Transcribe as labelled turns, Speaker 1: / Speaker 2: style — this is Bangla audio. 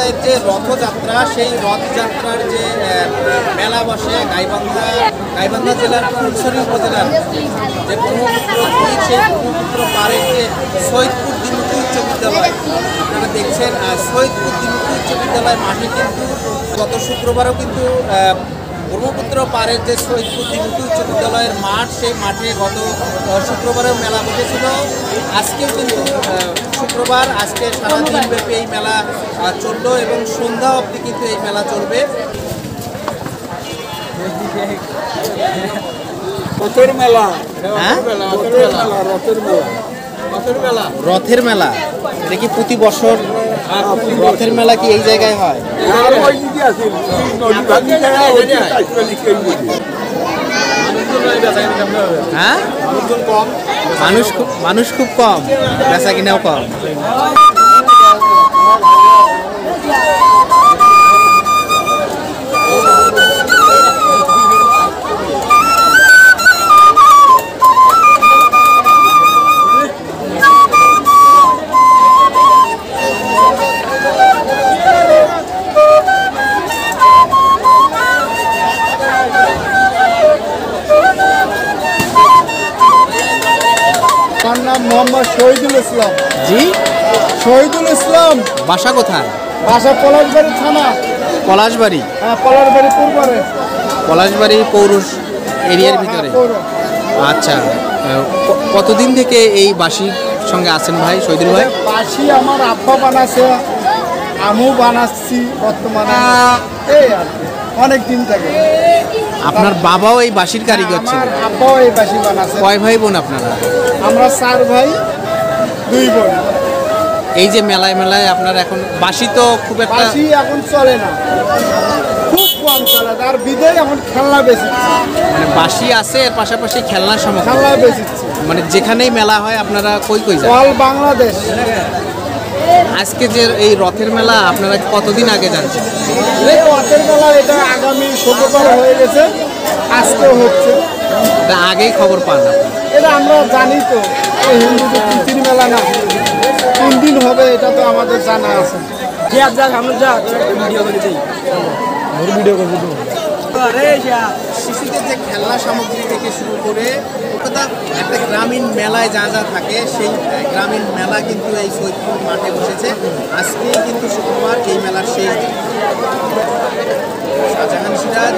Speaker 1: আমাদের যে রথযাত্রা, সেই রথযাত্রার যে মেলা বসে গাইবান্ধা জেলার ফুলছড়ি উপজেলার যে ব্রহ্মপুত্র নদীর সেই ব্রহ্মপুত্র পাড়ের যে সৈয়দপুর দ্বিমুখী উচ্চ বিদ্যালয় আপনারা দেখছেন। সৈয়দপুর দ্বিমুখী উচ্চ বিদ্যালয় মাঠে কিন্তু গত শুক্রবারও কিন্তু ব্রহ্মপুত্র পাড়ের যে সৈয়দপুর দ্বিমুখী উচ্চ বিদ্যালয়ের মাঠ, সেই মাঠে গত শুক্রবারেও মেলা বসেছিল। আজকেও কিন্তু শুক্রবার, আজকে সারাদিন ব্যাপী এই মেলা চললো এবং সন্ধ্যা অবধি কিন্তু এই মেলা চলবে।
Speaker 2: রথের মেলা,
Speaker 1: হ্যাঁ, রথের মেলা এটা কি প্রতি বছর রথের মেলা কি এই জায়গায় হয়? হ্যাঁ, মানুষ খুব কম, বেচা কিনাও কম।
Speaker 2: তার নাম মোহাম্মদ শহীদুল ইসলাম।
Speaker 1: জি,
Speaker 2: শহীদুল ইসলাম।
Speaker 1: বাসা কোথায়?
Speaker 2: বাসা পলাশবাড়ি থানা।
Speaker 1: পলাশবাড়ি?
Speaker 2: হ্যাঁ, পলাশবাড়ি পূর্বরে।
Speaker 1: পলাশবাড়ি পৌর এরিয়ার ভিতরে। আচ্ছা, কতদিন থেকে এই বাঁশির সঙ্গে আছেন ভাই শহীদুল ভাই?
Speaker 2: বাঁশি আমার আব্বা বানাচ্ছে, আমু বানাচ্ছি বর্তমানে, এই আর কি অনেক দিন থেকে।
Speaker 1: আপনার বাবাও এই বাঁশির কারিগর ছিল?
Speaker 2: আমার আব্বাও এই বাঁশি বানাচ্ছে।
Speaker 1: কয় ভাই বোন আপনারা?
Speaker 2: আমরা 4 ভাই 2 বোন।
Speaker 1: এই যে মেলায় আপনার এখন বাঁশি তো খুব একটা,
Speaker 2: বাঁশি এখন চলে না, খুব কম চলে। আর বিদেয় এখন খেলনা বেশি,
Speaker 1: মানে বাঁশি আছে এর পাশাপাশি খেলনার সামগ্রী
Speaker 2: খেলনা বেশি।
Speaker 1: মানে যেখানেই মেলা হয় আপনারা কই যান?
Speaker 2: অল বাংলাদেশ।
Speaker 1: আজকে যে এই রথের মেলা আপনারা কতদিন আগে জানছেন?
Speaker 2: এই রথের মেলা এটা আগামী শুক্রবার হয়ে গেছে, আজকেও হচ্ছে।
Speaker 1: এটা আগেই খবর পান আপনারা?
Speaker 2: এটা আমরা জানি তো, এই হিন্দুদের তিথির মেলা না, 3 দিন হবে, এটা তো আমাদের জানা আছে।
Speaker 1: শিশুদের যে খেলনা সামগ্রী থেকে শুরু করে একটা গ্রামীণ মেলায় যা যা থাকে, সেই গ্রামীণ মেলা কিন্তু এই সৈয়দপুর মাঠে বসেছে। আজকেই কিন্তু শুক্রবার, এই মেলার শেষ দিন। শাহজাহান সিরাজ।